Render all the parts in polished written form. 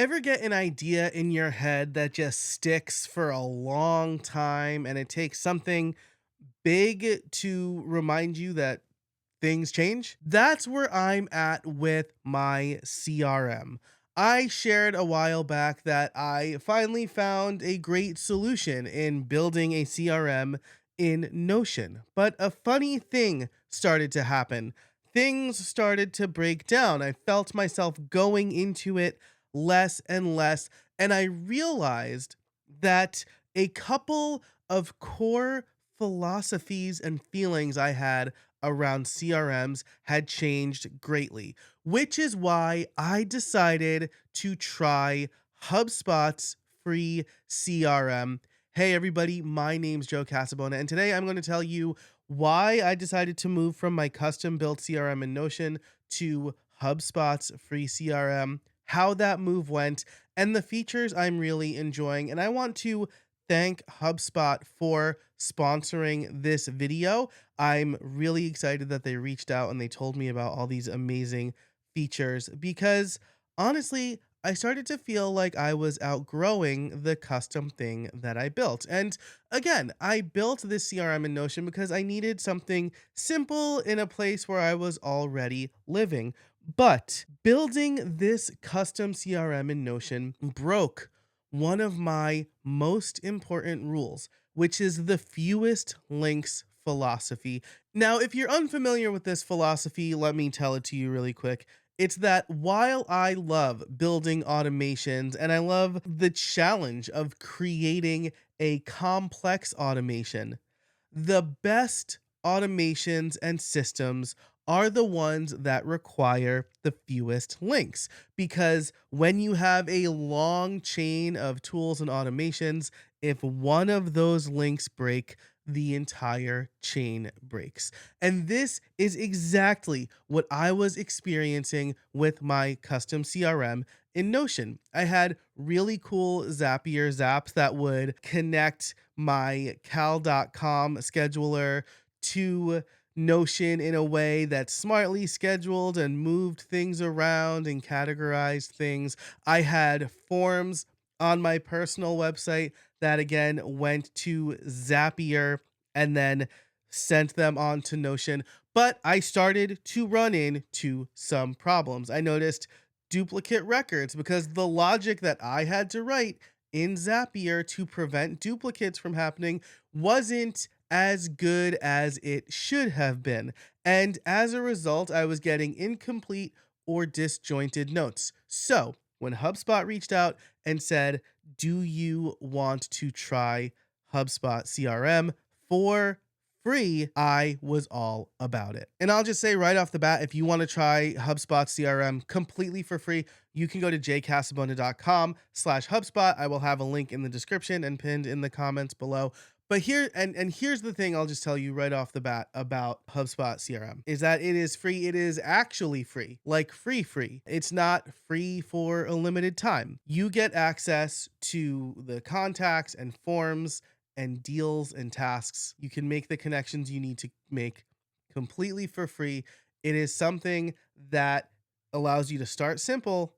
Ever get an idea in your head that just sticks for a long time and it takes something big to remind you that things change? That's where I'm at with my CRM. I shared a while back that I finally found a great solution in building a CRM in Notion. But a funny thing started to happen. Things started to break down. I felt myself going into it less and less. And I realized that a couple of core philosophies and feelings I had around CRMs had changed greatly, which is why I decided to try HubSpot's free CRM. Hey, everybody, my name's Joe Casabona, and today I'm going to tell you why I decided to move from my custom built CRM in Notion to HubSpot's free CRM, how that move went, and the features I'm really enjoying. And I want to thank HubSpot for sponsoring this video. I'm really excited that they reached out and they told me about all these amazing features because honestly, I started to feel like I was outgrowing the custom thing that I built. And again, I built this CRM in Notion because I needed something simple in a place where I was already living. But building this custom CRM in Notion broke one of my most important rules, which is the fewest links philosophy. Now, if you're unfamiliar with this philosophy, let me tell it to you really quick. It's that while I love building automations and I love the challenge of creating a complex automation, the best automations and systems are the ones that require the fewest links. Because when you have a long chain of tools and automations, if one of those links break, the entire chain breaks. And this is exactly what I was experiencing with my custom CRM in Notion. I had really cool Zapier zaps that would connect my cal.com scheduler to Notion in a way that smartly scheduled and moved things around and categorized things. I had forms on my personal website that again went to Zapier and then sent them on to Notion. But I started to run into some problems. I noticed duplicate records because the logic that I had to write in Zapier to prevent duplicates from happening wasn't as good as it should have been. And as a result, I was getting incomplete or disjointed notes. So when HubSpot reached out and said, "Do you want to try HubSpot CRM for free?" I was all about it. And I'll just say right off the bat, if you want to try HubSpot CRM completely for free, you can go to jcasabona.com/HubSpot. I will have a link in the description and pinned in the comments below. But here's the thing I'll just tell you right off the bat about HubSpot CRM is that it is free. It is actually free, like free. It's not free for a limited time. You get access to the contacts and forms and deals and tasks. You can make the connections you need to make completely for free. It is something that allows you to start simple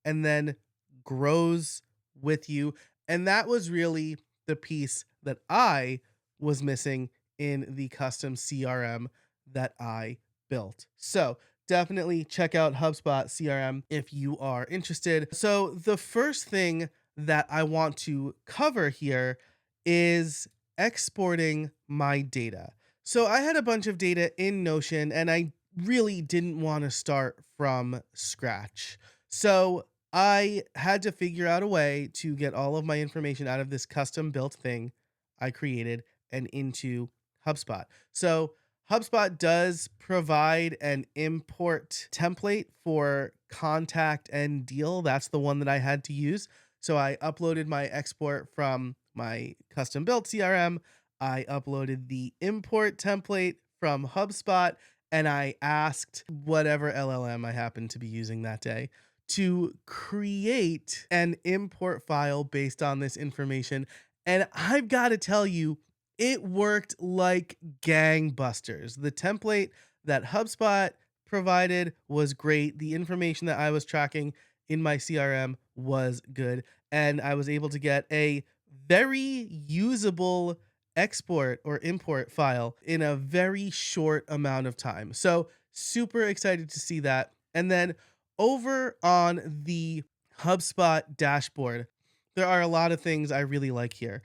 and then grows with you. And that was really the piece that I was missing in the custom CRM that I built. So definitely check out HubSpot CRM if you are interested. So the first thing that I want to cover here is exporting my data. So I had a bunch of data in Notion and I really didn't want to start from scratch. So I had to figure out a way to get all of my information out of this custom built thing I created and into HubSpot. So HubSpot does provide an import template for contact and deal. That's the one that I had to use. So I uploaded my export from my custom built CRM. I uploaded the import template from HubSpot and I asked whatever LLM I happened to be using that day to create an import file based on this information. And I've got to tell you, it worked like gangbusters. The template that HubSpot provided was great. The information that I was tracking in my CRM was good. And I was able to get a very usable export or import file in a very short amount of time. So, super excited to see that. And then over on the HubSpot dashboard, there are a lot of things I really like here.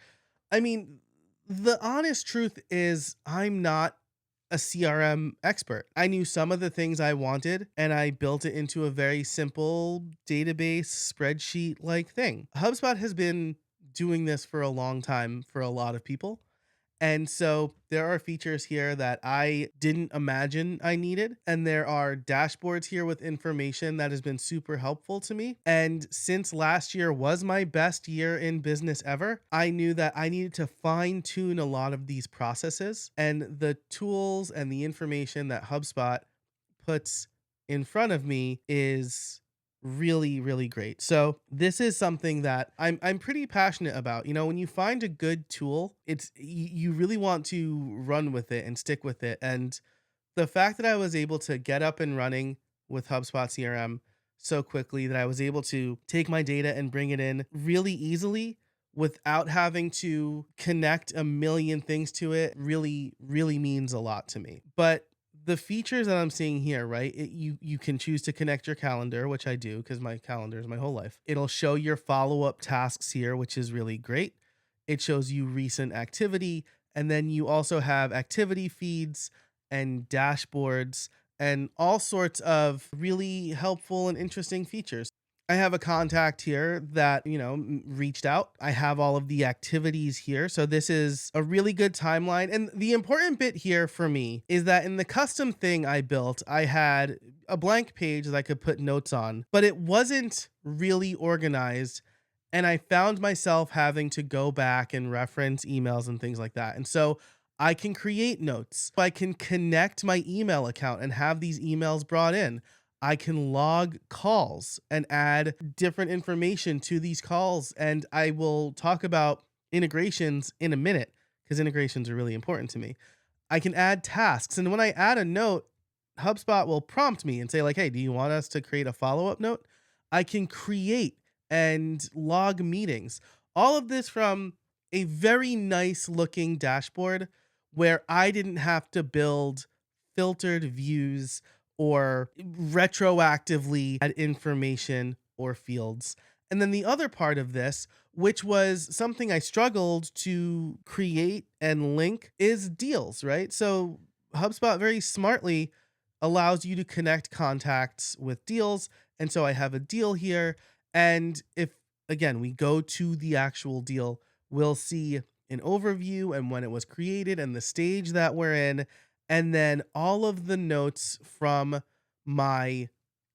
I mean, the honest truth is, I'm not a CRM expert. I knew some of the things I wanted and I built it into a very simple database spreadsheet like thing. HubSpot has been doing this for a long time for a lot of people. And so there are features here that I didn't imagine I needed. And there are dashboards here with information that has been super helpful to me. And since last year was my best year in business ever, I knew that I needed to fine tune a lot of these processes. And the tools and the information that HubSpot puts in front of me is really really great. So this is something that I'm pretty passionate about. You know, when you find a good tool, you really want to run with it and stick with it. And the fact that I was able to get up and running with HubSpot CRM so quickly, that I was able to take my data and bring it in really easily without having to connect a million things to it, really really means a lot to me. But the features that I'm seeing here, right? You can choose to connect your calendar, which I do because my calendar is my whole life. It'll show your follow-up tasks here, which is really great. It shows you recent activity, and then you also have activity feeds and dashboards and all sorts of really helpful and interesting features. I have a contact here that, reached out. I have all of the activities here. So this is a really good timeline. And the important bit here for me is that in the custom thing I built, I had a blank page that I could put notes on, but it wasn't really organized. And I found myself having to go back and reference emails and things like that. And so I can create notes. I can connect my email account and have these emails brought in. I can log calls and add different information to these calls. And I will talk about integrations in a minute because integrations are really important to me. I can add tasks. And when I add a note, HubSpot will prompt me and say, like, hey, do you want us to create a follow-up note? I can create and log meetings. All of this from a very nice looking dashboard where I didn't have to build filtered views or retroactively add information or fields. And then the other part of this, which was something I struggled to create and link, is deals, right? So HubSpot very smartly allows you to connect contacts with deals. And so I have a deal here. And if, again, we go to the actual deal, we'll see an overview and when it was created and the stage that we're in. And then all of the notes from my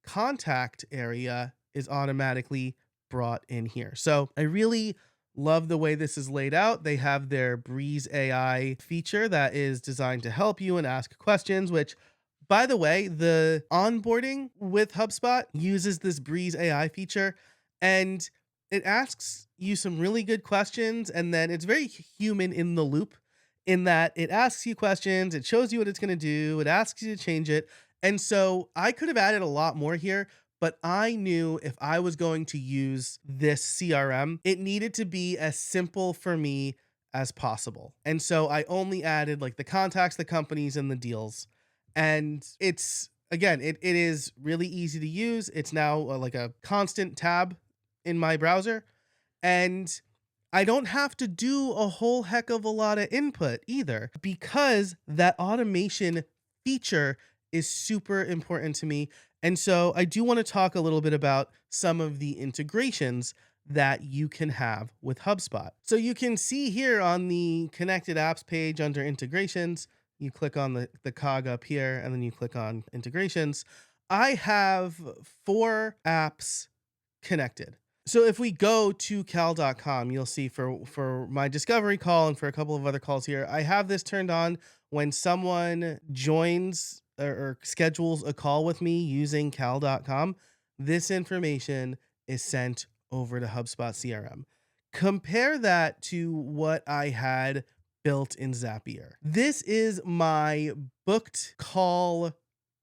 contact area is automatically brought in here. So I really love the way this is laid out. They have their Breeze AI feature that is designed to help you and ask questions, which, by the way, the onboarding with HubSpot uses this Breeze AI feature, and it asks you some really good questions. And then it's very human in the loop in that it asks you questions, it shows you what it's going to do, it asks you to change it. And so I could have added a lot more here, but I knew if I was going to use this CRM, it needed to be as simple for me as possible. And so I only added like the contacts, the companies, and the deals. And it's, again, it is really easy to use. It's now like a constant tab in my browser. And I don't have to do a whole heck of a lot of input either because that automation feature is super important to me. And so I do want to talk a little bit about some of the integrations that you can have with HubSpot. So you can see here on the connected apps page under integrations, you click on the cog up here and then you click on integrations. I have 4 apps connected. So if we go to cal.com, you'll see for my discovery call and for a couple of other calls here, I have this turned on when someone joins or schedules a call with me using cal.com. This information is sent over to HubSpot CRM. Compare that to what I had built in Zapier. This is my booked call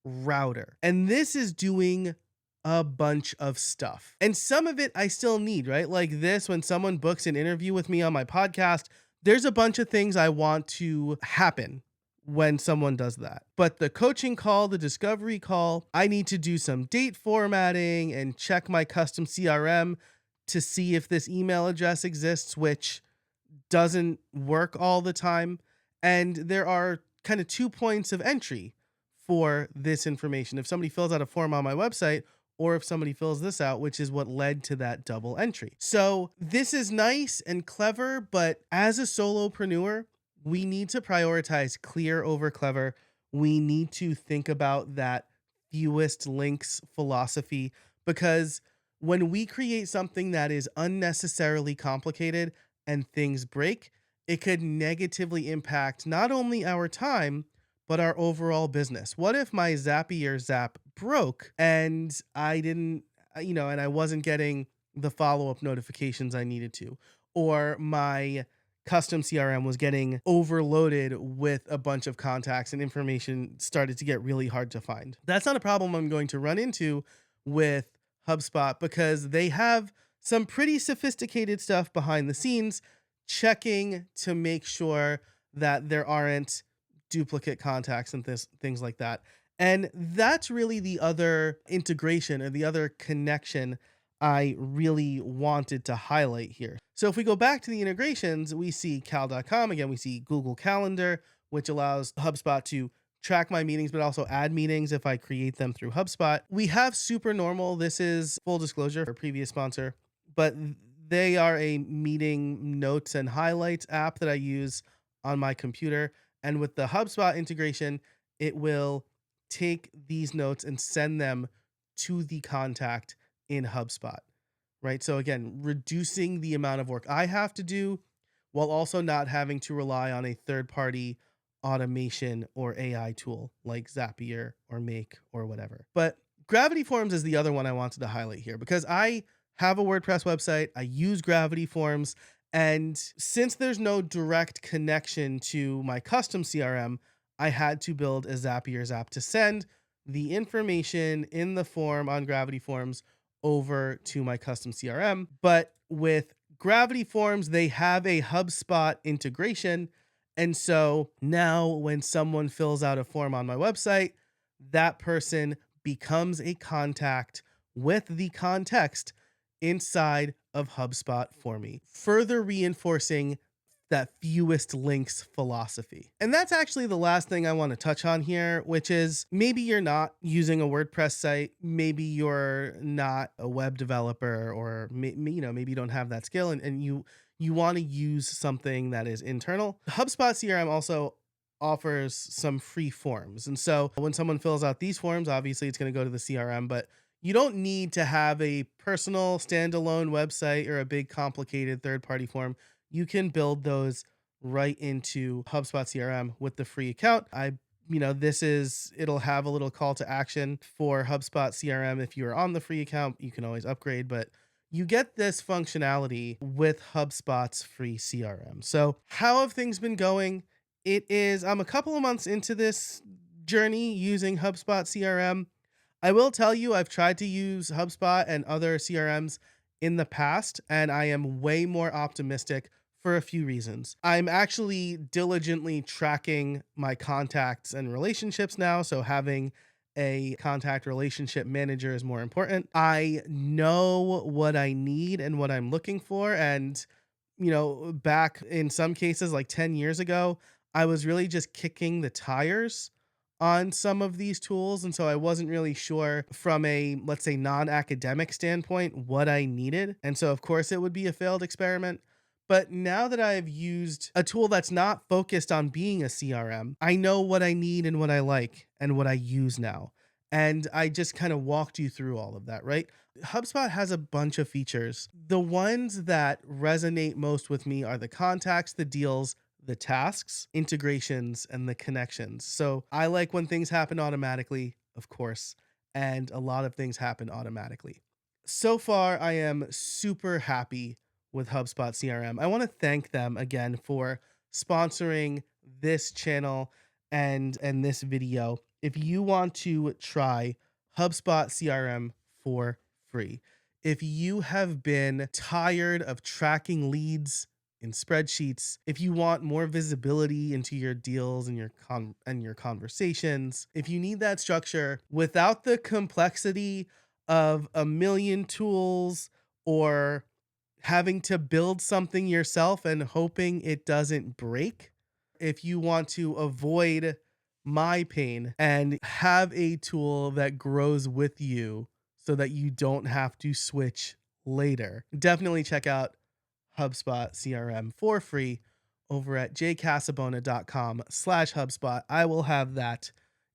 router, and this is doing a bunch of stuff. And some of it I still need, right? Like this, when someone books an interview with me on my podcast, there's a bunch of things I want to happen when someone does that. But the coaching call, the discovery call, I need to do some date formatting and check my custom CRM to see if this email address exists, which doesn't work all the time. And there are kind of 2 points of entry for this information. If somebody fills out a form on my website, or if somebody fills this out, which is what led to that double entry. So this is nice and clever, but as a solopreneur, we need to prioritize clear over clever. We need to think about that fewest links philosophy, because when we create something that is unnecessarily complicated and things break, it could negatively impact not only our time, but our overall business. What if my Zapier Zap broke and I didn't, and I wasn't getting the follow up notifications I needed to, or my custom CRM was getting overloaded with a bunch of contacts and information started to get really hard to find? That's not a problem I'm going to run into with HubSpot, because they have some pretty sophisticated stuff behind the scenes, checking to make sure that there aren't duplicate contacts and things like that. And that's really the other integration or the other connection I really wanted to highlight here. So if we go back to the integrations, we see cal.com. Again, we see Google Calendar, which allows HubSpot to track my meetings, but also add meetings if I create them through HubSpot. We have Super Normal. This is full disclosure for previous sponsor, but they are a meeting notes and highlights app that I use on my computer. And with the HubSpot integration, it will take these notes and send them to the contact in HubSpot, right? So again, reducing the amount of work I have to do while also not having to rely on a third-party automation or AI tool like Zapier or Make or whatever. But Gravity Forms is the other one I wanted to highlight here, because I have a WordPress website. I use Gravity Forms. And since there's no direct connection to my custom CRM, I had to build a Zapier Zap to send the information in the form on Gravity Forms over to my custom CRM. But with Gravity Forms, they have a HubSpot integration. And so now when someone fills out a form on my website, that person becomes a contact with the context inside of HubSpot for me, further reinforcing that fewest links philosophy. And that's actually the last thing I want to touch on here, which is maybe you're not using a WordPress site, maybe you're not a web developer, or maybe you don't have that skill, and you want to use something that is internal. HubSpot CRM also offers some free forms. And so when someone fills out these forms, obviously it's going to go to the CRM, but you don't need to have a personal standalone website or a big complicated third-party form. You can build those right into HubSpot CRM with the free account. It'll have a little call to action for HubSpot CRM. If you're on the free account, you can always upgrade, but you get this functionality with HubSpot's free CRM. So how have things been going? I'm a couple of months into this journey using HubSpot CRM. I will tell you, I've tried to use HubSpot and other CRMs in the past, and I am way more optimistic for a few reasons. I'm actually diligently tracking my contacts and relationships now, so having a contact relationship manager is more important. I know what I need and what I'm looking for, and back in some cases, like 10 years ago, I was really just kicking the tires on some of these tools. And so I wasn't really sure from a, let's say, non-academic standpoint what I needed. And so, of course, it would be a failed experiment. But now that I've used a tool that's not focused on being a CRM, I know what I need and what I like and what I use now. And I just kind of walked you through all of that, right? HubSpot has a bunch of features. The ones that resonate most with me are the contacts, the deals, the tasks, integrations, and the connections. So I like when things happen automatically, of course, and a lot of things happen automatically. So far, I am super happy with HubSpot CRM. I want to thank them again for sponsoring this channel and this video. If you want to try HubSpot CRM for free. If you have been tired of tracking leads in spreadsheets, if you want more visibility into your deals and your conversations, if you need that structure without the complexity of a million tools or having to build something yourself and hoping it doesn't break, if you want to avoid my pain and have a tool that grows with you so that you don't have to switch later, definitely check out HubSpot CRM for free over at jcasabona.com/HubSpot. I will have that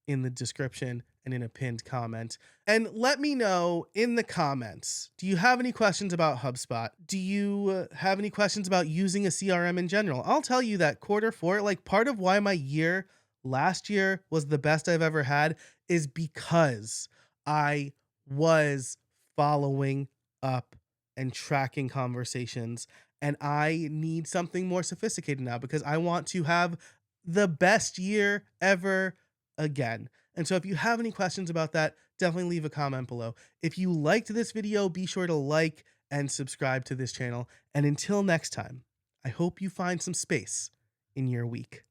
in the description and in a pinned comment. And let me know in the comments, do you have any questions about HubSpot? Do you have any questions about using a CRM in general? I'll tell you that quarter four, like part of why my year last year was the best I've ever had is because I was following up and tracking conversations. And I need something more sophisticated now because I want to have the best year ever again. And so if you have any questions about that, definitely leave a comment below. If you liked this video, be sure to like and subscribe to this channel. And until next time, I hope you find some space in your week.